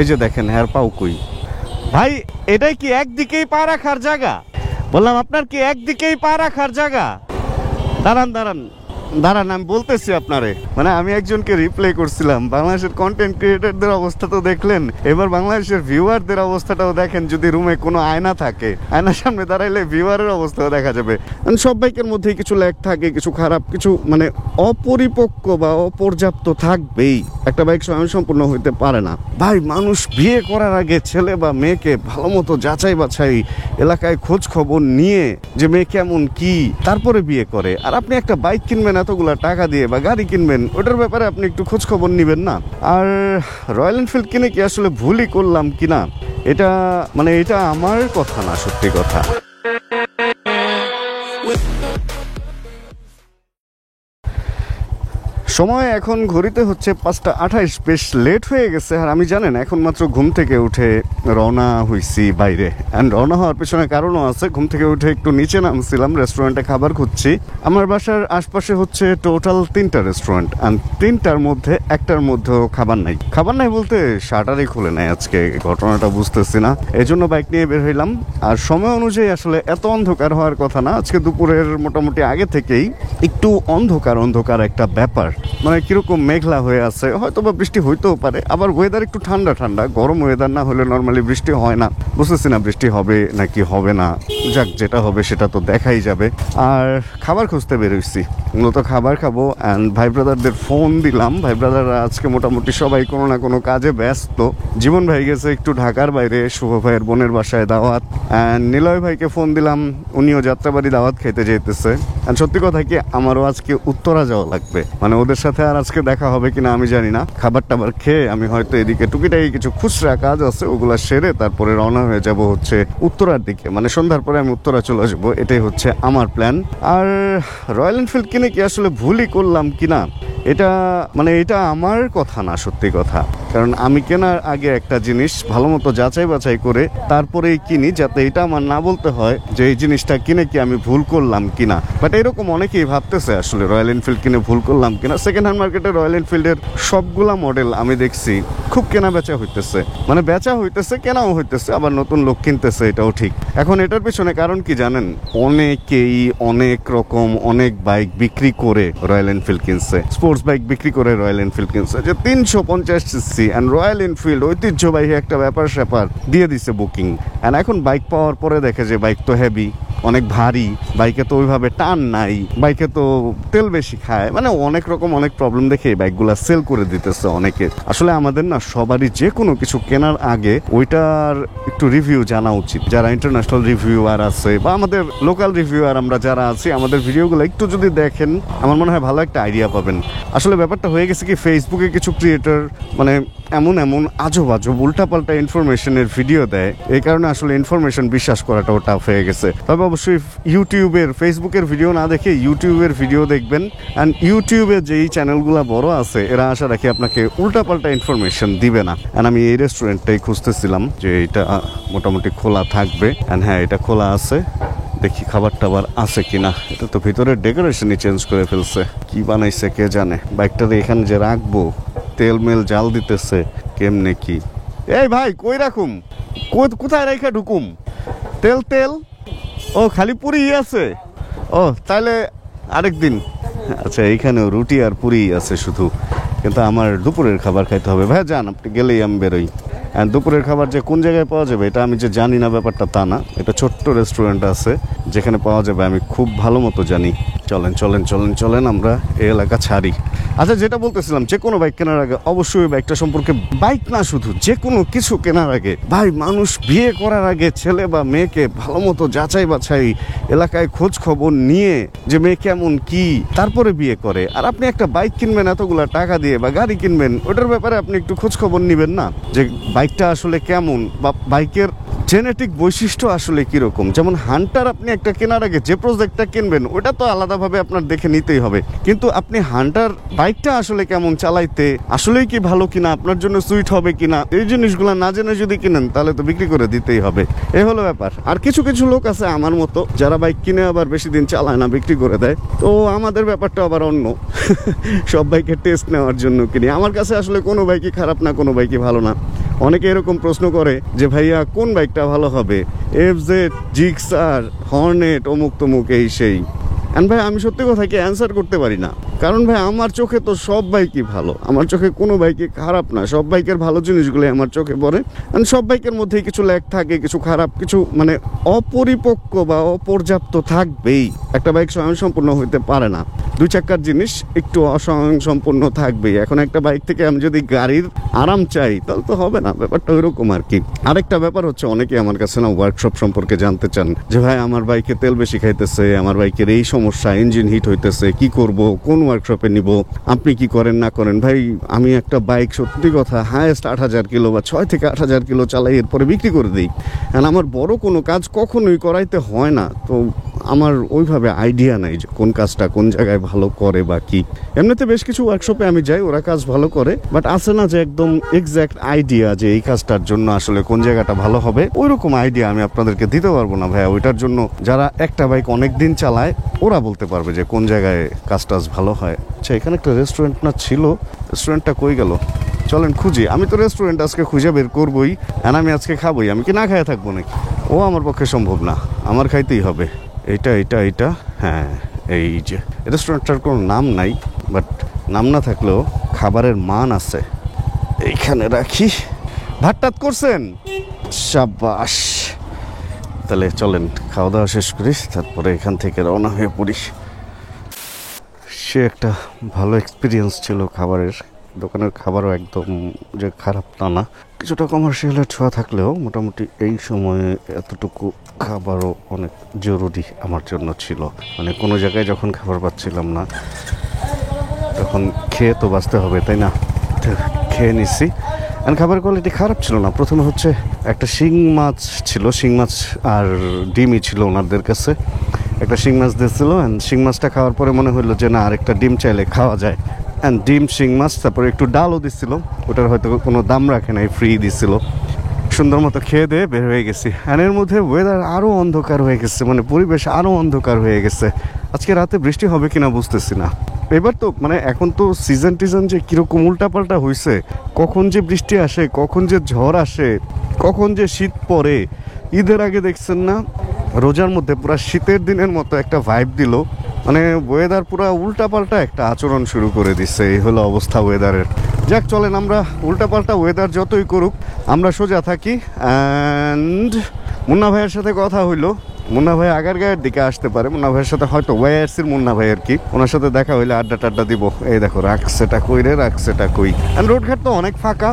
এই যে দেখেন হ্যার পাও কই ভাই, এটাই কি একদিকেই পা রাখার জায়গা? বললাম আপনার কি একদিকেই পা রাখার জায়গা? দাঁড়ান দাঁড়ান দাঁড়ান, আমি বলতেছি আপনারে। মানে আমি একজনকে রিপ্লাই করছিলাম, বাংলাদেশের কন্টেন্ট ক্রিয়েটরদের অবস্থা তো দেখলেন, এবার বাংলাদেশের ভিউয়ারদের অবস্থাটাও দেখেন। যদি রুমে কোনো আয়না থাকে, আয়নার সামনে দাঁড়াইলে ভিউয়ারের অবস্থাও দেখা যাবে। সব বাইকের মধ্যেই কিছু ল্যাগ থাকে, কিছু খারাপ, কিছু মানে অপরিপক্ক বা অপর্যাপ্ত থাকবেই। একটা বাইক স্বয়ংসম্পূর্ণ হইতে পারে না ভাই। মানুষ বিয়ে করার আগে ছেলে বা মেয়েকে ভালো মতো যাচাই বাছাই, এলাকায় খোঁজ খবর নিয়ে যে মেয়ে কেমন কি, তারপরে বিয়ে করে। আর আপনি একটা বাইক কিনবেন এতগুলা টাকা দিয়ে বা গাড়ি কিনবেন, ওটার ব্যাপারে আপনি একটু খোঁজ খবর নিবেন না? আর রয়্যাল এনফিল্ড কিনে কি আসলে ভুলই করলাম কিনা, এটা মানে এটা আমার কথা না, সত্যি কথা। সময় এখন ঘড়িতে হচ্ছে 5:28, বেশ লেট হয়ে গেছে। আর আমি জানেন এখন মাত্র ঘুম থেকে উঠে রওনা হইছি বাইরে। অ্যান্ড রওনা হওয়ার পেছনে কারণও আছে। ঘুম থেকে উঠে একটু নিচে নামছিলাম, রেস্টুরেন্টে খাবার খুঁজছি। আমার বাসার আশপাশে হচ্ছে টোটাল 3টা রেস্টুরেন্ট, অ্যান্ড 3টার মধ্যে একটার মধ্যেও খাবার নাই। খাবার নাই বলতে শাটারই খুলে নাই আজকে, ঘটনাটা বুঝতেছি না। এই জন্য বাইক নিয়ে বের হইলাম। আর সময় অনুযায়ী আসলে এত অন্ধকার হওয়ার কথা না, আজকে দুপুরের মোটামুটি আগে থেকেই একটু অন্ধকার অন্ধকার একটা ব্যাপার। মানে কিরকম মেঘলা হয়ে আছে, হয়তো বা বৃষ্টি হইতেও পারে। আবার ওয়েদার একটু ঠান্ডা ঠান্ডা, গরম ওয়েদার না হলে নর্মালি বৃষ্টি হয় না। বুঝতেছি না বৃষ্টি হবে নাকি হবে না, যাক যেটা হবে সেটা তো দেখাই যাবে। আর খাবার খুঁজতে বেরোইছি, মূলত খাবার খাবো। অ্যান্ড ভাই ব্রাদারদের ফোন দিলাম, ভাই ব্রাদাররা আজকে মোটামুটি সবাই কোনো না কোনো কাজে ব্যস্ত। জীবন ভাই গেছে একটু ঢাকার বাইরে, শুভ ভাইয়ের বোনের বাসায় দাওয়াত। অ্যান্ড নিলয় ভাইকে ফোন দিলাম, উনিও যাত্রাবাড়ি দাওয়াত খেতে যেতেছে। অ্যান্ড সত্যি কথা কি, আমারও আজকে উত্তরা যাওয়া লাগবে। মানে ওদের সাথে আর আজকে দেখা হবে কিনা আমি জানি না। খাবার টাবার খেয়ে আমি হয়তো এদিকে টুকিটাকি কিছু খুচরা কাজ আছে, ওগুলা সেরে তারপরে রওনা হয়ে যাব হচ্ছে উত্তরার দিকে। মানে সন্ধ্যার পরে আমি উত্তরা চলে আসবো, এটাই হচ্ছে আমার প্ল্যান। আর রয়্যাল এনফিল্ড কিনে কি আসলে ভুলই করলাম কিনা, এটা মানে এটা আমার কথা না, সত্যি কথা। কারণ আমি কেনার আগে একটা জিনিস ভালো মতো যাচাই বাছাই করে তারপরেই কিনি, যাতে এটা আমার না বলতে হয় যে এই জিনিসটা কিনে কি আমি ভুল করলাম কিনা। বাট এরকম অনেকেই ভাবতেছে আসলে রয়্যাল এনফিল্ড কিনে ভুল করলাম কিনা। সেকেন্ড হ্যান্ড মার্কেটে রয়্যাল এনফিল্ডের সবগুলা মডেল আমি দেখছি খুব কেনা বেচা হইতেছে, মানে বেচা হইতেছে, কেনাও হইতেছে, আবার নতুন লোক কিনতেছে, এটাও ঠিক। এখন এটার পিছনে কারণ কি জানেন? অনেকেই অনেক রকম অনেক বাইক বিক্রি করে রয়্যাল এনফিল্ড কিনছে, স্পোর্টস বাইক বিক্রি করে রয়্যাল এনফিল্ড কিনছে, যে 350 সিসি। অ্যান্ড রয়্যাল এনফিল্ড ঐতিহ্যবাহী একটা ব্যাপার স্যাপার দিয়ে দিছে বুকিং। অ্যান্ড এখন বাইক পাওয়ার পরে দেখে যে বাইক তো হেভি, অনেক ভারী, বাইকে তো ওইভাবে টান নাই, বাইকে তো তেল বেশি খায়, মানে অনেক রকম অনেক প্রবলেম দেখে এই বাইকগুলা সেল করে দিতেছে অনেকে। আসলে আমাদের না সবারই যে কোনো কিছু কেনার আগে ওইটার একটু রিভিউ জানা উচিত। যারা ইন্টারন্যাশনাল রিভিউয়ার আছে বা আমাদের লোকাল রিভিউয়ার আমরা যারা আছি, আমাদের ভিডিওগুলো একটু যদি দেখেন আমার মনে হয় ভালো একটা আইডিয়া পাবেন। আসলে ব্যাপারটা হয়ে গেছে কি, ফেসবুকে কিছু ক্রিয়েটর মানে এমন এমন আজব আজব উল্টাপাল্টা ইনফরমেশনের ভিডিও দেয়, এই কারণে আসলে ইনফরমেশন বিশ্বাস করাটাও টাফ হয়ে গেছে। তবে অবশ্যই ইউটিউবের, ফেসবুকের ভিডিও না দেখে ইউটিউবের ভিডিও দেখবেন। অ্যান্ড ইউটিউবে যেই চ্যানেলগুলো বড় আছে এরা আশা রাখি আপনাকে উল্টাপাল্টা ইনফরমেশন দিবে না। অ্যান্ড আমি এই রেস্টুরেন্টটাই খুঁজতেছিলাম যে এটা মোটামুটি খোলা থাকবে। অ্যান্ড হ্যাঁ, এটা খোলা আছে, দেখি খাবার টাবার আছে কিনা। এটা তো ভিতরে ডেকোরেশনই চেঞ্জ করে ফেলছে, কি বানাইছে কে জানে। বাইকটাতে এখানে যে রাখবো, তেল মেল জাল দিতেছে কেমনে কি। এই ভাই কই রাখুম, কোথায় রেখে ঢুকুম? তেল তেল ও খালি পুরি আছে, ও তাহলে আরেকদিন। আচ্ছা, এইখানেও রুটি আর পুরি আছে শুধু, কিন্তু আমার দুপুরের খাবার খাইতে হবে। ভাই যান, আপনি গেলেই আমি বেরোই। দুপুরের খাবার যে কোন জায়গায় পাওয়া যাবে এটা আমি যে জানি না ব্যাপারটা তা না, এটা ছোট্ট রেস্টুরেন্ট আছে যেখানে পাওয়া যাবে আমি খুব ভালো মতো জানি। চলেন চলেন চলেন চলেন আমরা এই এলাকা ছাড়ি। আচ্ছা, যেটা বলতেছিলাম, যে কোনো বাইক কেনার আগে অবশ্যই বাইকটা সম্পর্কে, বাইক না শুধু যে কোনো কিছু কেনার আগে ভাই, মানুষ বিয়ে করার আগে ছেলে বা মেয়েকে ভালো মতো যাচাই বাছাই, এলাকায় খোঁজ খবর নিয়ে যে মেয়ে কেমন কি, তারপরে বিয়ে করে। আর আপনি একটা বাইক কিনবেন এতগুলা টাকা দিয়ে বা গাড়ি কিনবেন, ওটার ব্যাপারে আপনি একটু খোঁজ খবর নিবেন না যে বাইকটা আসলে কেমন বা বাইকের জেনেটিক বৈশিষ্ট্য আসলে কিরকম। যেমন হান্টার আপনি একটা কেনার আগে যে প্রজেক্টটা কিনবেন ওটা তো আলাদাভাবে আপনার দেখে নিতেই হবে, কিন্তু আপনি হান্টার বাইকটা আসলে কেমন চালাইতে, আসলেই কি ভালো কিনা, আপনার জন্য সুইট হবে কিনা, এই জিনিসগুলো না জেনে যদি কিনেন তাহলে তো বিক্রি করে দিতেই হবে। এই হলো ব্যাপার। আর কিছু কিছু লোক আছে আমার মতো যারা বাইক কিনে আবার বেশি দিন চালায় না, বিক্রি করে দেয়। তো আমাদের ব্যাপারটা আবার অন্য। সব বাইকের টেস্ট নেওয়ার জন্য কিনি। আমার কাছে আসলে কোনো বাইকই খারাপ না, কোনো বাইকই ভালো না, অনেকে এরকম প্রশ্ন করে যে ভাইয়া কোন বাইকটা ভালো হবে, এফজেড, জিক্সার, হর্নেট, অমুক তমুক এই সেই। ভাই আমি সত্যি কথা কি অ্যান্সার করতে পারি না, কারণ ভাই আমার চোখে তো সব বাইকই ভালো, আমার চোখে কোনো বাইকই খারাপ না, সব বাইকের ভালো জিনিসগুলো আমার চোখে পড়ে। সব বাইকের মধ্যে কিছু ল্যাগ থাকে, কিছু খারাপ, কিছু মানে অপরিপক্ক বা অপর্যাপ্ত থাকবেই। একটা বাইক স্বয়ংসম্পূর্ণ হইতে পারে না, দুই চাকার জিনিস একটু অস্বয়ংসম্পূর্ণ থাকবেই। এখন একটা বাইক থেকে আমি যদি গাড়ির আরাম চাই তাহলে তো হবে না, ব্যাপারটা ওইরকম আর কি। আরেকটা ব্যাপার হচ্ছে অনেকে আমার কাছে না ওয়ার্কশপ সম্পর্কে জানতে চান যে ভাই আমার বাইকে তেল বেশি খাইতেছে, আমার বাইকের এই সমস্যা, ইঞ্জিন হিট হইতেছে, কি করব, কোন ওয়ার্কশপে নিব, আপনি কি করেন না করেন। ভাই আমি একটা বাইক সত্যি কথা হায়েস্ট 8,000 কিলো বা 6 থেকে 8,000 কিলো চালাই, এরপরে বিক্রি করে দিই। কারণ আমার বড় কোনো কাজ কখনোই করাইতে হয় না, তো আমার ওইভাবে আইডিয়া নাই যে কোন কাজটা কোন জায়গায় ভালো করে বা কি। এমনিতে বেশ কিছু ওয়ার্কশপে আমি যাই, ওরা কাজ ভালো করে, বাট আছে না যে একদম এক্স্যাক্ট আইডিয়া যে এই কাজটার জন্য আসলে কোন জায়গাটা ভালো হবে, ওইরকম আইডিয়া আমি আপনাদেরকে দিতে পারবো না ভাইয়া। ওইটার জন্য যারা একটা বাইক অনেক দিন চালায় ওরা বলতে পারবে যে কোন জায়গায় কাজ টাজ ভালো হয়। আচ্ছা এখানে একটা রেস্টুরেন্ট না ছিল, রেস্টুরেন্টটা কই গেল, চলেন খুঁজি। আমি তো রেস্টুরেন্ট আজকে খুঁজে বের করবোই, আর আমি আজকে খাবোই, আমি কি না খাইয়া থাকবো নাকি? ও আমার পক্ষে সম্ভব না, আমার খাইতেই হবে। এইটা হ্যাঁ, এই যে রেস্টুরেন্টটার কোনো নাম নাই, বাট নাম না থাকলেও খাবারের মান আছে। এইখানে রাখি। ভাতটাত করছেন? শাবাশ। তাহলে চলেন খাওয়া দাওয়া শেষ করি, তারপরে এখান থেকে রওনা হয়ে পড়ি। সে একটা ভালো এক্সপিরিয়েন্স ছিল খাবারের, দোকানের খাবারও একদম যে খারাপ তা না, কিছুটা কমার্শিয়ালের ছোঁয়া থাকলেও মোটামুটি এই সময়ে এতটুকু খাবারও অনেক জরুরি আমার জন্য ছিল। মানে কোনো জায়গায় যখন খাবার পাচ্ছিলাম না তখন খেয়ে তো বাঁচতে হবে, তাই না? খেয়ে নিচ্ছি। আর খাবারের কোয়ালিটি খারাপ ছিল না। প্রথমে হচ্ছে একটা শিং মাছ ছিল, শিং মাছ আর ডিমই ছিল ওনাদের কাছে। একটা শিং মাছ দিয়েছিল, অ্যান্ড শিং মাছটা খাওয়ার পরে মনে হলো যে না আরেকটা ডিম চাইলে খাওয়া যায়। অ্যান্ড ডিম, শিং মাছ, তারপরে একটু ডালও দিচ্ছিল, ওটার হয়তো কোনো দাম রাখে নাই, ফ্রি দিচ্ছিল। সুন্দর মতো খেয়ে দিয়ে বের হয়ে গেছি। অ্যান্ড এর মধ্যে ওয়েদার আরও অন্ধকার হয়ে গেছে, মানে পরিবেশ আরও অন্ধকার হয়ে গেছে। আজকে রাতে বৃষ্টি হবে কিনা বুঝতেছি না। এবার তো মানে এখন তো সিজন টিজন যে কীরকম উল্টাপাল্টা হয়েছে, কখন যে বৃষ্টি আসে, কখন যে ঝড় আসে, কখন যে শীত পড়ে। ঈদের আগে দেখছেন না রোজার মধ্যে পুরো শীতের দিনের মতো একটা ভাইব দিল, মানে ওয়েদার পুরো উল্টাপাল্টা একটা আচরণ শুরু করে দিচ্ছে। এই হলো অবস্থা ওয়েদারের। যাক চলেন, আমরা উল্টাপাল্টা ওয়েদার যতই করুক আমরা সোজা থাকি। অ্যান্ড মুন্না ভাইয়ের সাথে কথা হইলো, মুন্না ভাই আগারগাঁয়ের দিকে আসতে পারে, মুন্না ভাইয়ের সাথে হয়তো ওয়াইআরসির মুন্না ভাই আর কি, ওনার সাথে দেখা হইলে আড্ডা টাড্ডা দিব। এই দেখো রাখছেটা কই রে, রাখছেটা কই। অ্যান্ড রোডঘাট তো অনেক ফাঁকা।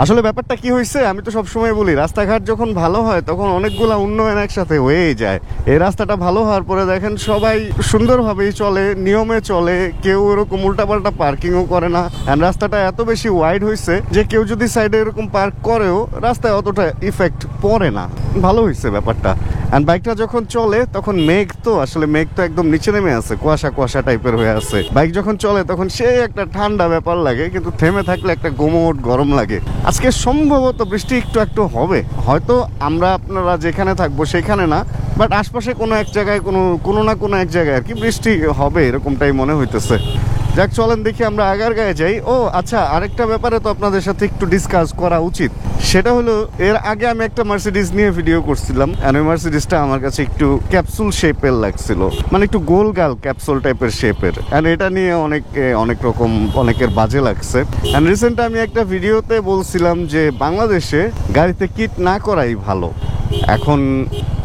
আসলে ব্যাপারটা কি হয়েছে, আমি তো সবসময় বলি রাস্তাঘাট যখন ভালো হয় তখন অনেকগুলা উন্নয়ন একসাথে হয়েই যায়। এই রাস্তাটা ভালো হওয়ার পরে দেখেন সবাই সুন্দরভাবেই চলে, নিয়মে চলে, কেউ এরকম উল্টাপাল্টা পার্কিংও করে না। অ্যান্ড রাস্তাটা এত বেশি ওয়াইড হয়েছে যে কেউ যদি সাইডে এরকম পার্ক করেও রাস্তায় অতটা ইফেক্ট পড়ে না। ভালো হয়েছে ব্যাপারটা। অ্যান্ড বাইকটা যখন চলে তখন মেঘ তো একদম নিচে নেমে আছে, কুয়াশা কুয়াশা টাইপের হয়ে আছে। বাইক যখন চলে তখন সে একটা ঠান্ডা ব্যাপার লাগে, কিন্তু থেমে থাকলে একটা গোমট গরম লাগে। আজকে সম্ভবত বৃষ্টি একটু হবে, হয়তো আমরা আপনারা যেখানে থাকবো সেখানে না, বাট আশপাশে কোনো এক জায়গায় কোনো না কোনো এক জায়গায় আর কি বৃষ্টি হবে, এরকমটাই মনে হইতেছে। যাক চলেন দেখি আমরা আগারগাঁয়ে যাই। ও আচ্ছা, আরেকটা ব্যাপারে তো আপনাদের সাথে একটু ডিসকাস করা উচিত, সেটা হলো এর আগে আমি একটা মার্সিডিজ নিয়ে ভিডিও করছিলাম, আর ওই মার্সিডিজটা আমার কাছে একটু ক্যাপসুল শেপের লাগছিল, মানে একটু গোল গাল ক্যাপসুল টাইপের শেপের। অ্যান্ড এটা নিয়ে অনেকের বাজে লাগছে। অ্যান্ড রিসেন্ট আমি একটা ভিডিওতে বলছিলাম যে বাংলাদেশে গাড়িতে কিট না করাই ভালো। এখন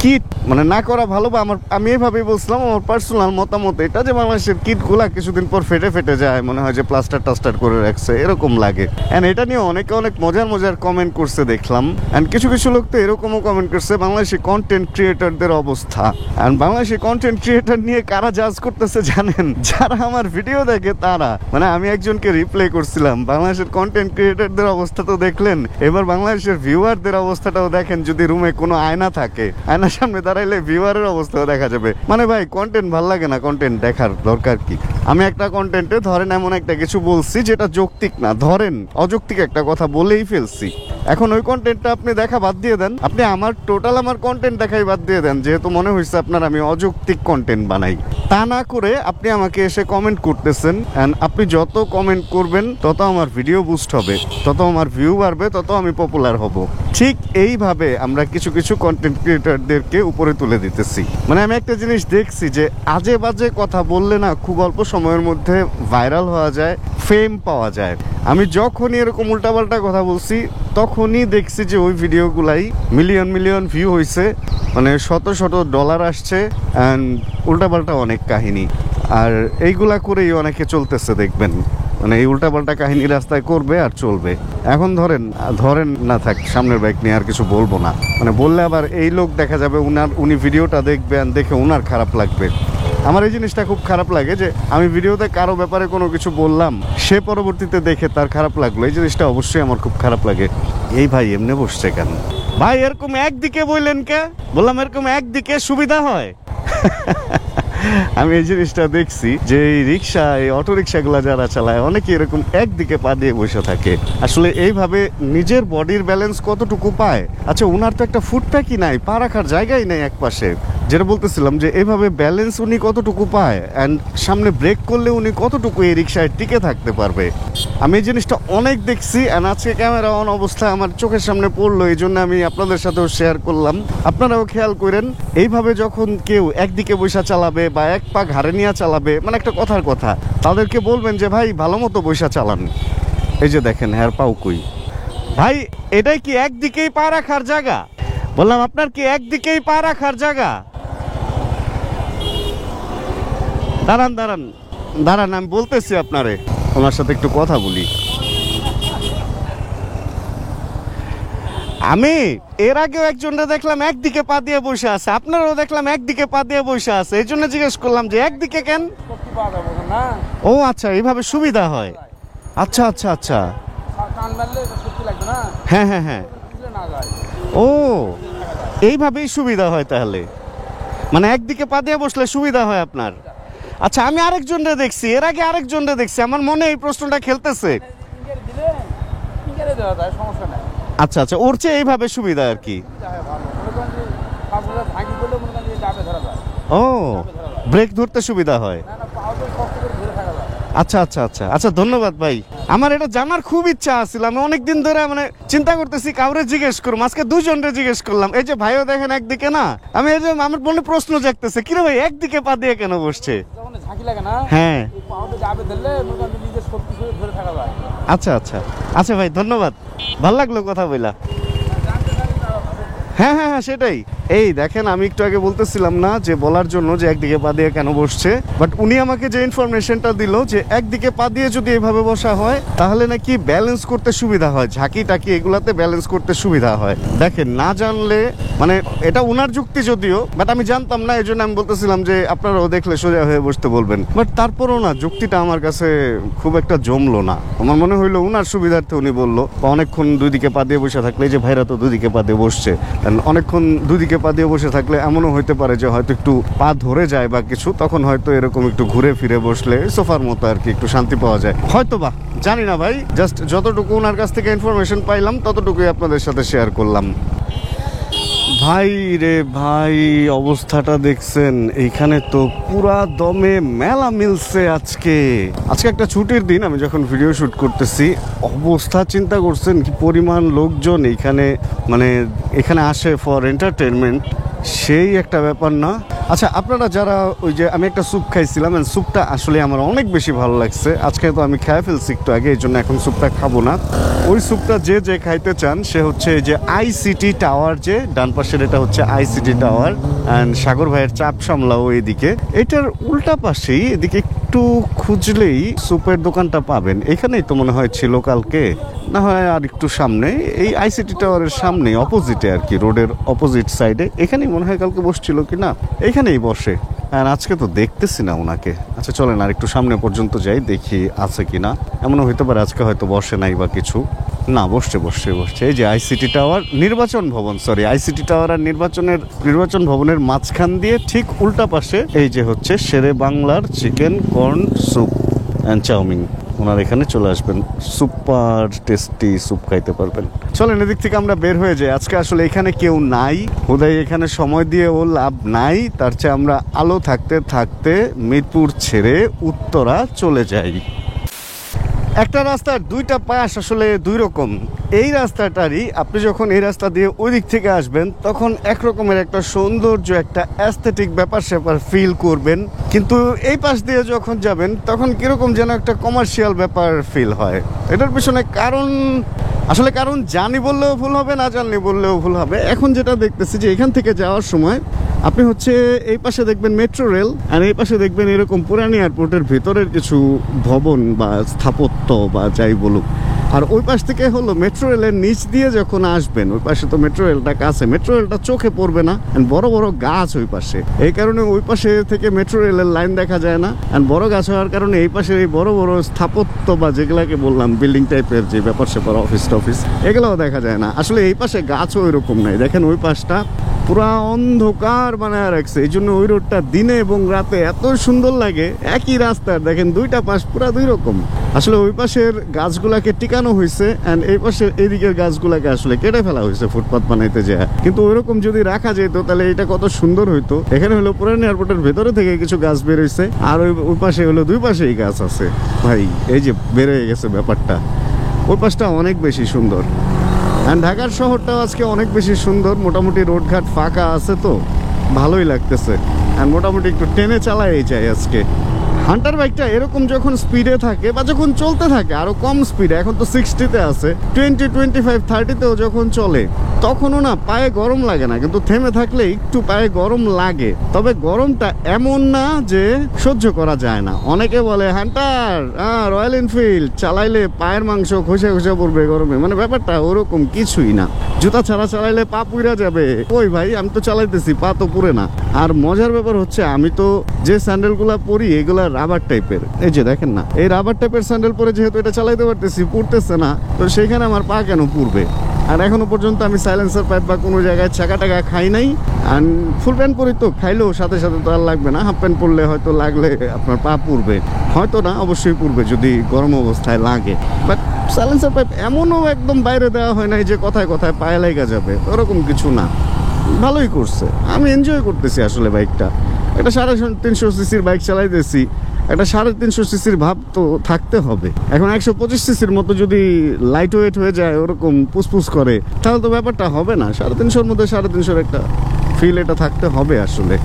কিট মানে না করা ভালো, বা আমি এইভাবেই বলছিলাম, আমার পার্সোনাল মতামত এটা যে বাংলাদেশের কিটগুলা কিছুদিন পর ফেটে যায়, মনে হয় যে প্লাস্টার টাস্টার করে রাখছে, এরকম লাগে। অ্যান্ড এটা নিয়ে অনেক মজার কমেন্ট করছে দেখলাম। অ্যান্ড কিছু লোক তো এরকমও কমেন্ট করছে বাংলাদেশি কন্টেন্ট ক্রিয়েটরদের অবস্থা। অ্যান্ড বাংলাদেশি কন্টেন্ট ক্রিয়েটর নিয়ে কারা জাজ করতেছে জানেন? যারা আমার ভিডিও দেখে তারা। মানে আমি একজনকে রিপ্লাই করছিলাম, বাংলাদেশের কন্টেন্ট ক্রিয়েটরদের অবস্থা তো দেখলেন, এবার বাংলাদেশের ভিউয়ারদের অবস্থাটাও দেখেন। যদি রুমে কোনো আয়না থাকে, আয়নার সামনে দাঁড়াইলে ভিউয়ারের অবস্থাও দেখা যাবে। মানে ভাই কন্টেন্ট ভাল লাগে না, কন্টেন্ট দেখার দরকার কি? আমি একটা কন্টেন্টে ধরেন এমন একটা কিছু বলছি যেটা যৌক্তিক না, ধরেন অযৌক্তিক একটা কথা বলেই ফেলছি, এখন ওই কন্টেন্টটা আপনি দেখা বাদ দিয়ে দেন, আপনি আমার টোটাল আমার কন্টেন্ট দেখাই বাদ দিয়ে দেন, যেহেতু মনে হয়েছে আপনার আমি অযৌক্তিক কন্টেন্ট বানাই। তা না করে আপনি আমাকে এসে কমেন্ট করতেছেন, অ্যান্ড আপনি যত কমেন্ট করবেন তত আমার ভিডিও বুস্ট হবে, তত আমার ভিউ বাড়বে, তত আমি পপুলার হব। ঠিক এইভাবে আমরা কিছু কিছু কন্টেন্ট ক্রিয়েটরদেরকে উপরে তুলে দিতেছি। মানে আমি একটা জিনিস দেখছি যে আজে বাজে কথা বললে না খুব অল্প সময়ের মধ্যে ভাইরাল হওয়া যায়, ফেম পাওয়া যায়। আমি যখনই এরকম উল্টাপাল্টা কথা বলছি তখনই দেখছি যে ওই ভিডিওগুলাই মিলিয়ন মিলিয়ন ভিউ হয়েছে, মানে শত শত ডলার আসছে, অ্যান্ড উল্টাপাল্টা অনেক কাহিনী। আর এইগুলা করেই অনেকে চলতেছে দেখবেন, মানে এই উল্টাপাল্টা কাহিনী রাস্তায় করবে আর চলবে। এখন ধরেন না থাক, সামনের বাইক নিয়ে আর কিছু বলবো না, মানে বললে আবার এই লোক দেখা যাবে উনি ভিডিওটা দেখবেন, দেখে উনার খারাপ লাগবে। আমার এই জিনিসটা খুব খারাপ লাগে যে আমি ভিডিওতে কারো ব্যাপারে কোনো কিছু বললাম, সে পরবর্তীতে দেখে তার খারাপ লাগলো, এই জিনিসটা অবশ্যই আমার খুব খারাপ লাগে। এই ভাই এমনি বসছে কেন ভাই? এরকম একদিকে বললেন কে? বললাম এরকম একদিকে সুবিধা হয়। আমি এই জিনিসটা দেখছি যে এই রিক্সা, এই অটো রিক্সাগুলো যারা চালায় অনেকে এরকম একদিকে পা দিয়ে বসে থাকে। আসলে এইভাবে নিজের বডির ব্যালেন্স কতটুকু পায়? আচ্ছা, উনার তো একটা ফুটপ্যাকই নাই, পা রাখার জায়গাই নেই এক পাশে, যেটা বলতেছিলাম যে এইভাবে ব্যালেন্স উনি কতটুকু পায়, অ্যান্ড সামনে ব্রেক করলে উনি কতটুকু এই রিক্সায় টিকে থাকতে পারবে। আমি এই জিনিসটা অনেক দেখছি, অ্যান্ড আজকে ক্যামেরা অন অবস্থায় আমার চোখের সামনে পড়লো, এই জন্য আমি আপনাদের সাথেও শেয়ার করলাম। আপনারাও খেয়াল করেন, এইভাবে যখন কেউ একদিকে বৈশা চালাবে বা এক পা ঘাড়ে নিয়ে চালাবে, মানে একটা কথার কথা, তাদেরকে বলবেন যে ভাই ভালো মতো বৈশা চালান। এই যে দেখেন হ্যার পাও কই ভাই, এটাই কি একদিকেই পা রাখার জায়গা? বললাম আপনার কি একদিকেই পা রাখার জায়গা? দাঁড়ান দাঁড়ান দাঁড়ান, আমি বলতেছি আপনারে, ওনার সাথে একটু কথা বলি। আমি এর আগেও একজনটা দেখলাম একদিকে পা দিয়ে বসে আছে, আপনারাও দেখলাম একদিকে পা দিয়ে বসে আছে, এই জন্য জিজ্ঞেস করলাম যে একদিকে কেন? ও আচ্ছা, এইভাবে সুবিধা হয়। আচ্ছা আচ্ছা আচ্ছা, হ্যাঁ হ্যাঁ হ্যাঁ, ও এইভাবেই সুবিধা হয় তাহলে, মানে একদিকে পা দিয়ে বসলে সুবিধা হয় আপনার। আচ্ছা, আমি আরেকজনটা দেখছি, এর আগে আরেকজনটা দেখছি, আমার মনে এই প্রশ্নটা খেলতেছে। আচ্ছা আচ্ছা, ওর চেয়ে এইভাবে সুবিধা আর কি। ও, ব্রেক ধরতে সুবিধা হয়। আচ্ছা আচ্ছা আচ্ছা আচ্ছা, ধন্যবাদ ভাই। আমার এটা জানার খুব ইচ্ছা আছিল, আমি অনেকদিন ধরে মানে চিন্তা করতেছি কাউরে জিজ্ঞেস করবো, আজকে দুজনরে জিজ্ঞেস করলাম। এই যে ভাইও দেখেন একদিকে না, আমি এই যে আমার মনে প্রশ্ন জাগতেছে, কিরে ভাই একদিকে পা দিয়ে কেন বসছে? হ্যাঁ, আচ্ছা আচ্ছা আচ্ছা ভাই, ধন্যবাদ, ভালো লাগলো কথা বলা। হ্যাঁ হ্যাঁ হ্যাঁ, সেটাই। এই দেখেন, আমি একটু আগে বলতেছিলাম না যে বলার জন্য যে একদিকে পা দিয়ে কেন বসছে, বাট উনি আমাকে যে ইনফরমেশনটা দিল যে একদিকে পা দিয়ে যদি এভাবে বসা হয় তাহলে নাকি ব্যালেন্স করতে সুবিধা হয়, ঝাঁকি টাকি এগুলাতে ব্যালেন্স করতে সুবিধা হয়। দেখেন, না জানলে, মানে এটা উনার যুক্তি যদিও, বাট আমি জানতাম না, এই জন্য আমি বলতেছিলাম যে আপনারাও দেখলে সোজা হয়ে বসতে বলবেন। বাট তারপরও না, যুক্তিটা আমার কাছে খুব একটা জমলো না। আমার মনে হইলো উনার সুবিধার্থে উনি বললো, অনেকক্ষণ দুই দিকে পা দিয়ে বসে থাকলে, যে ভাইরা তো দুদিকে পা দিয়ে বসছে, অনেকক্ষণ দুদিকে পা দিয়ে বসে থাকলে এমনও হইতে পারে যে হয়তো একটু পা ধরে যায় বা কিছু, তখন হয়তো এরকম একটু ঘুরে ফিরে বসলে সোফার মতো আর কি একটু শান্তি পাওয়া যায় হয়তো বা, জানি না ভাই। জাস্ট যতটুকু ওনার কাছ থেকে ইনফরমেশন পাইলাম ততটুকুই আপনাদের সাথে শেয়ার করলাম। ভাই রে ভাই, অবস্থাটা দেখছেন? এইখানে তো পুরা দমে মেলা মিলছে। আজকে একটা ছুটির দিন, আমি যখন ভিডিও শুট করতেছি, অবস্থা চিন্তা করছেন কি পরিমাণ লোকজন এইখানে, মানে এখানে আসে ফর এন্টারটেনমেন্ট, সেই একটা ব্যাপার না? আচ্ছা, আপনারা যারা, ওই যে আমি একটা স্যুপ খাইছিলাম, স্যুপটা আসলে আমার অনেক বেশি ভালো লাগছে। আজকে তো আমি খেয়ে ফেলছি একটু আগে, এই জন্য এখন স্যুপটা খাবো না। ওই স্যুপটা যে খাইতে চান সে হচ্ছে যে আইসিটি টাওয়ার, যে ডান পাশের এটা হচ্ছে আইসিটি টাওয়ার, অ্যান্ড সাগর ভাইয়ের চাপ সামলাও এদিকে, এটার উল্টা পাশেই এদিকে একটু খুঁজলেই স্যুপের দোকানটা পাবেন। এখানেই তো মনে হয় ছিল কালকে, না হয় আর একটু সামনে, এই আইসিটি টাওয়ারের সামনে অপোজিটে আর কি, রোডের অপোজিট সাইডে, এখানেই মনে হয় কালকে বসছিল কি না, এখানেই বসে। আর আজকে তো দেখতেছি না ওনাকে। আচ্ছা চলেন আর একটু সামনে পর্যন্ত যাই, দেখি আছে কিনা। এমনও হইতে পারে আজকে হয়তো বসে নাই বা কিছু। না, বসছে বসছে বসছে। এই যে আইসিটি টাওয়ার, নির্বাচন ভবন, সরি আইসিটি টাওয়ার আর নির্বাচন ভবনের মাঝখান দিয়ে ঠিক উল্টা পাশে এই যে হচ্ছে শেরে বাংলার chicken corn soup and chowmein. ওনার এখানে চলে আসবেন, সুপার টেস্টি স্যুপ খাইতে পারবেন। চলেন এদিক থেকে আমরা বের হয়ে যাই। আজকে আসলে এখানে কেউ নাই, হুদাই এখানে সময় দিয়ে ও লাভ নাই, তার চেয়ে আমরা আলো থাকতে থাকতে মিরপুর ছেড়ে উত্তরা চলে যাই। একটা রাস্তার দুইটা পাশ আসলে দুই রকম। এই রাস্তাটারই আপনি যখন এই রাস্তা দিয়ে ওই দিক থেকে আসবেন তখন একরকমের একটা সৌন্দর্য, একটা অ্যাস্থেটিক ব্যাপার স্যাপার ফিল করবেন, কিন্তু এই পাশ দিয়ে যখন যাবেন তখন কিরকম যেন একটা কমার্শিয়াল ব্যাপার ফিল হয়। এটার পিছনে কারণ জানি বললেও ভুল হবে, না জানি বললেও ভুল হবে। এখন যেটা দেখতেছি যে এখান থেকে যাওয়ার সময় আপনি হচ্ছে এই পাশে দেখবেন মেট্রো রেল, আর এই পাশে দেখবেন এরকম পুরানি এয়ারপোর্টের ভেতরের কিছু ভবন বা স্থাপত্য বা যাই বলুক। আর ওই পাশ থেকে হলো মেট্রো রেলের নিচ দিয়ে যখন আসবেন, ওই পাশে তো মেট্রো রেলটা কাছে, মেট্রো রেলটা চোখে পড়বে না, বড় বড় গাছ ওই পাশে, এই কারণে ওই পাশে থেকে মেট্রো রেলের লাইন দেখা যায় না। আর বড় গাছ হওয়ার কারণে এই পাশে এই বড় বড় স্থাপত্য বা যেগুলাকে বললাম বিল্ডিং টাইপের যে ব্যাপার স্যাপার, অফিস টফিস, এগুলোও দেখা যায় না। আসলে এই পাশে গাছও ওই রকম নাই। দেখেন ওই পাশটা পুরা অন্ধকার বানায় রাখছে, এই জন্য ওই রোডটা দিনে এবং রাতে এত সুন্দর লাগে। একই রাস্তার দেখেন দুইটা পাশ পুরা দুই রকম। আসলে ওই পাশের গাছগুলাকে টিকানো হয়েছে, এন্ড এই পাশের এদিকের গাছগুলাকে আসলে কেটে ফেলা হয়েছে ফুটপাত বানাইতে যায়। কিন্তু ওইরকম যদি রাখা যেত তাহলে এটা কত সুন্দর হইতো। এখানে হলো পুরান এয়ারপোর্টের ভেতরে থেকে কিছু গাছ বের হয়েছে, আর ওই পাশে হলো দুই পাশেই গাছ আছে। ভাই এই যে বের হয়ে গেছে ব্যাপারটা, ওই পাশটা অনেক বেশি সুন্দর। অ্যান্ড ঢাকার শহরটাও আজকে অনেক বেশি সুন্দর, মোটামুটি রোডঘাট ফাঁকা আছে তো ভালোই লাগতেছে। অ্যান্ড মোটামুটি একটু টেনে চালাই যায় আজকে। হান্টার বাইকটা এরকম যখন স্পিডে থাকে বা যখন চলতে থাকে আরো কম স্পিডে, এখন তো 60-তে আছে, 20, 25, 30-তেও যখন চলে তখনও না পায়ে গরম লাগে না, কিন্তু থেমে থাকলে একটু পায়ে গরম লাগে। তবে গরমটা এমন না যে সহ্য করা যায় না। অনেকে বলে হান্টার রয়্যাল এনফিল্ড চালাইলে পায়ের মাংস খসে খসে পড়বে গরমে, মানে ব্যাপারটা ওরকম কিছুই না। জুতা ছাড়া চালাইলে পা পুড়া যাবে। ওই ভাই আমি তো চালাইতেছি, পা তো পুড়ে না। আর মজার ব্যাপার হচ্ছে আমি তো যে স্যান্ডেলগুলা পরি এগুলা রাবার টাইপের, এই যে দেখেন না, এই রাবার টাইপের স্যান্ডেল পরে যেহেতু এটা চালাইতে পারতেছি, পুড়তেছে না, তো সেইখানে আমার পা কেন পুড়বে? আর এখনো পর্যন্ত আমি সাইলেন্সার পাইপ বা কোনো জায়গায় চাকা টাকা খাই নাই। আর ফুল প্যান্ট পরি তো খাইলেও সাথে সাথে তো আর লাগবে না, হাফ প্যান্ট পরলে হয়তো লাগলে আপনার পা পুড়বে, হয়তো না অবশ্যই পুড়বে যদি গরম অবস্থায় লাগে। বাট সাইলেন্সার পাইপ এমনও একদম বাইরে দেওয়া হয় নাই যে কথায় কথায় পায়ে লেগে যাবে, ওরকম কিছু না। ভালোই করছে, আমি এনজয় করতেছি আসলে বাইকটা। একটা 350 সিসির বাইক চালাইতেছি, একটা 350 সিসির ভাব তো থাকতে হবে। এখন 125 সিসির মতো যদি লাইট ওয়েট হয়ে যায়, ওরকম পুসপুস করে, তাহলে তো ব্যাপারটা হবে না। 350-র মধ্যে 350-র একটা ফিল এটা থাকতে হবে আসলে।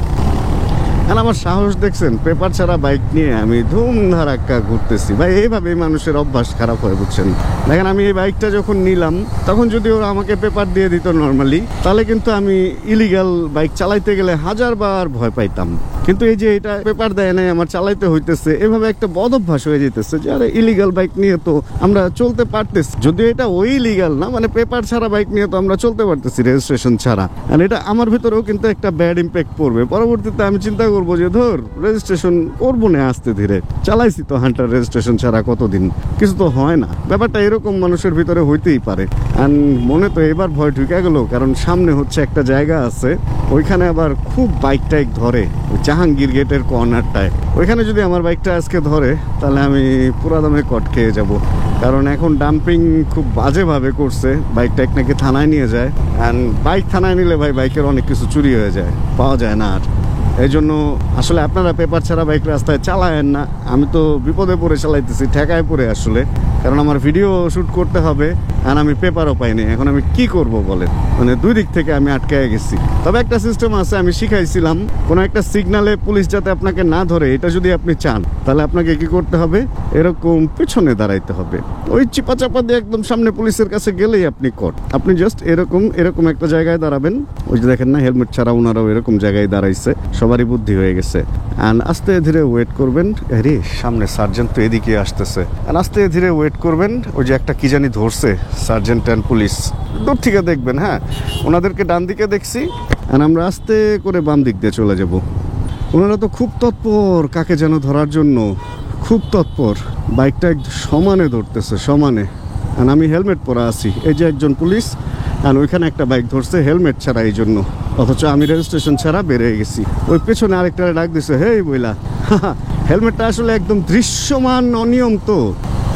আর আমার সাহস দেখছেন, পেপার ছাড়া বাইক নিয়ে আমি ধুমধারাক্কা ঘুরতেছি ভাই। এইভাবেই মানুষের অভ্যাস খারাপ হয় বুঝছেন। দেখেন আমি এই বাইকটা যখন নিলাম তখন যদি ওরা আমাকে পেপার দিয়ে দিত নর্মালি, তাহলে কিন্তু আমি ইলিগাল বাইক চালাইতে গেলে 1000বার ভয় পাইতাম। কিন্তু এই যে এটা পেপার দেয় নাই, আমার চালাইতে হইতেছে, এভাবে একটা বদ অভ্যাস হয়ে যেতেছে যে আরে ইলিগাল বাইক নিয়ে তো আমরা চলতে পারতেছি। যদিও এটা ওই ইলিগাল না, মানে পেপার ছাড়া বাইক নিয়ে তো আমরা চলতে পারতেছি রেজিস্ট্রেশন ছাড়া। আর এটা আমার ভিতরেও কিন্তু একটা ব্যাড ইম্প্যাক্ট পড়বে। পরবর্তীতে আমি চিন্তা করবো যে ধর রেজিস্ট্রেশন করবো না, আস্তে ধীরে চালাইছি তো হান্টার রেজিস্ট্রেশন ছাড়া কতদিন, কিছু তো হয় না। ব্যাপারটা এরকম মানুষের ভিতরে হইতেই পারে। আর মনে তো এবার ভয় ঢুকে গেল, কারণ সামনে হচ্ছে একটা জায়গা আছে, ওইখানে আবার খুব বাইক টাইক ধরে, জাহাঙ্গীর গেটের কর্নারটায়। ওইখানে যদি আমার বাইকটা আজকে ধরে তাহলে আমি পুরা দামে কট খেয়ে যাব। কারণ এখন ডাম্পিং খুব বাজেভাবে করছে, বাইক টাইক নাকি থানায় নিয়ে যায়। অ্যান্ড বাইক থানায় নিলে ভাই বাইকের অনেক কিছু চুরি হয়ে যায়, পাওয়া যায় না। আর এই জন্য আসলে আপনারা পেপার ছাড়া বাইক রাস্তায় চালায়েন না। আমি তো বিপদে পড়ে চালাইতেছি, ঠেকায় পড়ে আসলে, কারণ আমার ভিডিও শ্যুট করতে হবে আর আমি পেপারও পাইনি। এখন আমি কি করব বলেন, মানে দুই দিক থেকে আমি আটকায় গেছি। তবে একটা সিস্টেম আছে, আমি শিখাইছিলাম, কোনো একটা সিগনালে পুলিশ যাতে আপনাকে না ধরে, এটা যদি আপনি চান তাহলে আপনাকে কি করতে হবে, এরকম পিছনে দাঁড়াইতে হবে। ওই চিপা চাপা দিয়ে একদম সামনে পুলিশের কাছে গেলেই আপনি কট। আপনি জাস্ট এরকম একটা জায়গায় দাঁড়াবেন। ওই যে দেখেন না, হেলমেট ছাড়া ওনারাও এরকম জায়গায় দাঁড়াইছে, সবারই বুদ্ধি হয়ে গেছে। অ্যান্ড আস্তে ধীরে ওয়েট করবেন। আরে সামনে সার্জেন্ট তো এদিকে আসতেছে। অ্যান্ড আস্তে ধীরে ওয়েট করবেন। ওই যে একটা কি জানি ধরছে সার্জেন্ট অ্যান্ড পুলিশ, দূর থেকে দেখবেন। হ্যাঁ, ওনাদেরকে ডান দিকে দেখছি, আর আমরা আস্তে করে বাম দিক দিয়ে চলে যাব। ওনারা তো খুব তৎপর কাকে যেন ধরার জন্য, খুব তৎপর। বাইকটা একদম সমানে ধরতেছে, সমানে। and আমি হেলমেট পরা আছি। এই যে একজন পুলিশ, আর ওইখানে একটা বাইক ধরছে হেলমেট ছাড়া, এই জন্য। অথচ আমি রেজিস্ট্রেশন ছাড়া বেরিয়ে গেছি। ওই পেছনে আরেকটা ডাক দিছে, হেই বইলা, হেলমেটটা আসলে একদম দৃশ্যমান অনিয়ম, তো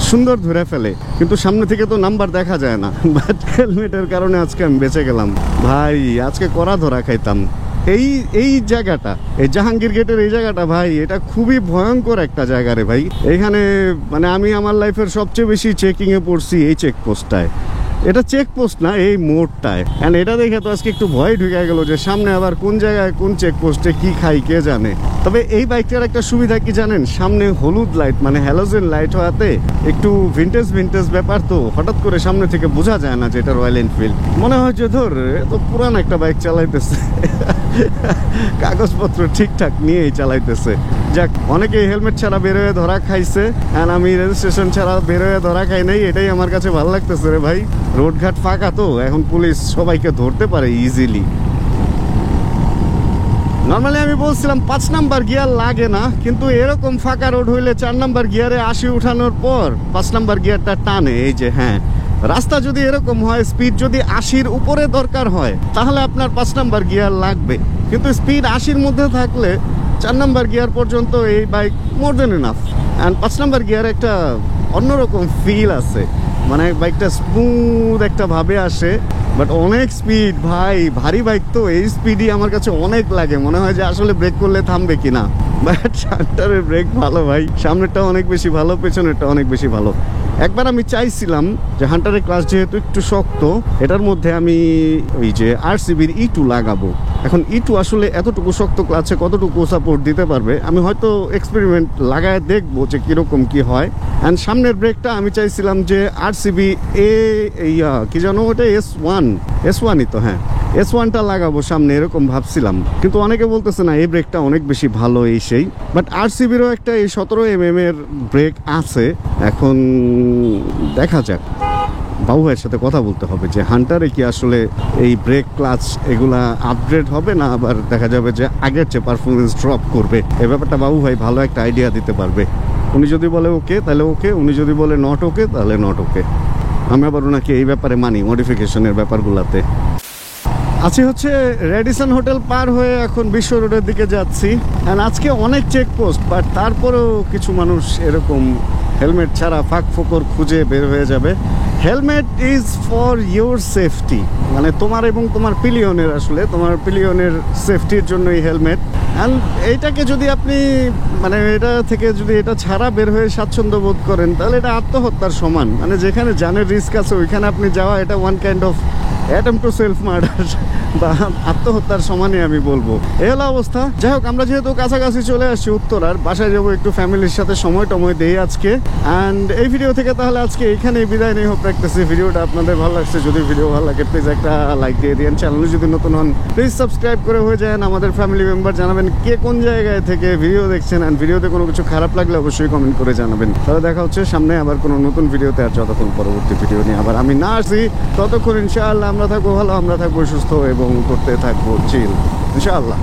সুন্দর ধরে ফেলে, কিন্তু সামনে থেকে তো নাম্বার দেখা যায় না। বাট হেলমেটের কারণে আজকে আমি বেঁচে গেলাম ভাই। আজকে কড়া ধরা খাইতাম। এই জায়গাটা, এই জাহাঙ্গীর গেটের এই জায়গাটা ভাই, এটা খুবই ভয়ঙ্কর একটা জায়গা রে ভাই। এখানে মানে আমি আমার লাইফের সবচেয়ে বেশি চেকিংয়ে পড়ছি এই চেকপোস্টটায়। এটা চেকপোস্ট না, এই মোড়টায়। অ্যান্ড এটা দেখে তো আজকে একটু ভয় ঢুকে গেল যে সামনে আবার কোন জায়গায় কোন চেকপোস্টে কি খাই কে জানে। তবে এই বাইকটার একটা সুবিধা কি জানেন, সামনে হলুদ লাইট মানে হ্যালোজেন লাইট হওয়াতে একটু ভিন্টেজ ব্যাপার, তো হঠাৎ করে সামনে থেকে বোঝা যায় না যে এটা রয়্যাল এনফিল্ড। মনে হয় যে ধর তো পুরান একটা বাইক চালাইতেছে, কাগজপত্র ঠিকঠাক নিয়েই চালাইতেছে। যাক, অনেকেই হেলমেট ছাড়া বেরোয় ধরা খাইছে, আর আমি রেজিস্ট্রেশন ছাড়া বেরোয় ধরা খাই নাই। এটাই আমার কাছে ভালো লাগতেছে রে ভাই। রোডঘাট ফাঁকা, তো এখন পুলিশ সবাইকে ধরতে পারে ইজিলি। নর্মালি আমি বলছিলাম 5 নাম্বার গিয়ার লাগে না, কিন্তু এরকম ফাঁকা রোড হইলে 4 নাম্বার গিয়ারে 80 উঠানোর পর 5 নাম্বার গিয়ারটা টানে। এই যে হ্যাঁ, রাস্তা যদি এরকম হয়, স্পিড যদি 80-র উপরে দরকার হয়, তাহলে আপনার 5 নাম্বার গিয়ার লাগবে। কিন্তু স্পিড 80-র মধ্যে থাকলে 4 নাম্বার গিয়ার পর্যন্ত এই bike more than enough. And 5 number gear একটা অন্যরকম ফিল আছে, মানে বাইকটা স্মুথ একটা ভাবে আসে। বাট অনেক স্পিড ভাই, ভারী বাইক তো, এই স্পিডই আমার কাছে অনেক লাগে। মনে হয় যে আসলে ব্রেক করলে থামবে কিনা। বাট হান্টারের ব্রেক ভালো ভাই, সামনেরটা অনেক বেশি ভালো, পেছনেরটা অনেক বেশি ভালো। একবার আমি চাইছিলাম যে হান্টারের ক্লাস যেহেতু একটু শক্ত, এটার মধ্যে আমি ওই যে RCBর E2 লাগাবো। এখন E2 আসলে এতটুকু শক্ত ক্লাসে কতটুকু সাপোর্ট দিতে পারবে, আমি হয়তো এক্সপেরিমেন্ট লাগায় দেখবো যে কীরকম কি হয়। অ্যান্ড সামনের ব্রেকটা আমি চাইছিলাম যে RCB কি জানো ওটা S1ই তো, হ্যাঁ S1টা লাগাবো সামনে, এরকম ভাবছিলাম। কিন্তু অনেকে বলতেছে না এই ব্রেকটা অনেক বেশি ভালো, এই সেই। বাট RCBরও একটা এই 17mm এর ব্রেক আছে। এখন দেখা যাক, বাবু ভাইয়ের সাথে কথা বলতে হবে যে হান্টারে কি আসলে এই ব্রেক ক্লাচ এগুলা আপগ্রেড হবে না আবার দেখা যাবে যে আগের চেয়ে পারফরমেন্স ড্রপ করবে। এই ব্যাপারটা বাবু ভাই ভালো একটা আইডিয়া দিতে পারবে। উনি যদি বলে ওকে তাহলে ওকে, উনি যদি বলে নট ওকে তাহলে নট ওকে। আমি আবার ওনাকে এই ব্যাপারে মানি, মডিফিকেশনের ব্যাপারগুলোতে। আছি হচ্ছে রেডিসন হোটেল পার হয়ে এখন বিশ্ব রোডের দিকে যাচ্ছি। অ্যান্ড আজকে অনেক চেকপোস্ট, বাট তারপরেও কিছু মানুষ এরকম হেলমেট ছাড়া ফাঁক ফোকর খুঁজে বের হয়ে যাবে। Helmet is for your safety, মানে তোমার এবং তোমার পিলিয়নের, আসলে তোমার পিলিয়নের সেফটির জন্যই হেলমেট। অ্যান্ড এইটাকে যদি আপনি মানে এটা থেকে যদি এটা ছাড়া বের হয়ে স্বাচ্ছন্দ্য বোধ করেন, তাহলে এটা আত্মহত্যার সমান। মানে যেখানে জানের রিস্ক আছে ওইখানে আপনি যাওয়া, এটা one kind of attempt to self murder বা আত্মহত্যার সমানই আমি বলবো। এই হলো অবস্থা। যাই হোক, আমরা যেহেতু কাছাকাছি চলে আসছি উত্তরার, বাসায় যাবো, একটু ফ্যামিলির সাথে সময় দেই আজকে। অ্যান্ড এই ভিডিও থেকে তাহলে আজকে এখানেই বিদায় নেই হোক রাখতেছি। ভিডিওটা আপনাদের ভালো লাগছে, যদি ভিডিও ভালো লাগে প্লিজ একটা লাইক দিয়ে দিন। চ্যানেলে যদি নতুন হন প্লিজ সাবস্ক্রাইব করে হয়ে যান আমাদের ফ্যামিলি মেম্বার। জানাবেন কে কোন জায়গায় থেকে ভিডিও দেখছেন, অ্যান্ড ভিডিওতে কোনো কিছু খারাপ লাগলে অবশ্যই কমেন্ট করে জানাবেন। তাহলে দেখা হচ্ছে সামনে আবার কোনো নতুন ভিডিওতে। আর যতক্ষণ পরবর্তী ভিডিও নিয়ে আবার আমি না আসি, ততক্ষণ ইনশাআল্লাহ আমরা থাকবো ভালো, আমরা থাকবো সুস্থ এবং করতে থাকবো চিল ইনশাআল্লাহ।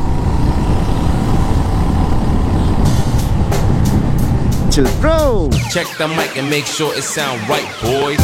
Chill bro. Check the mic and make sure it sound right, boys.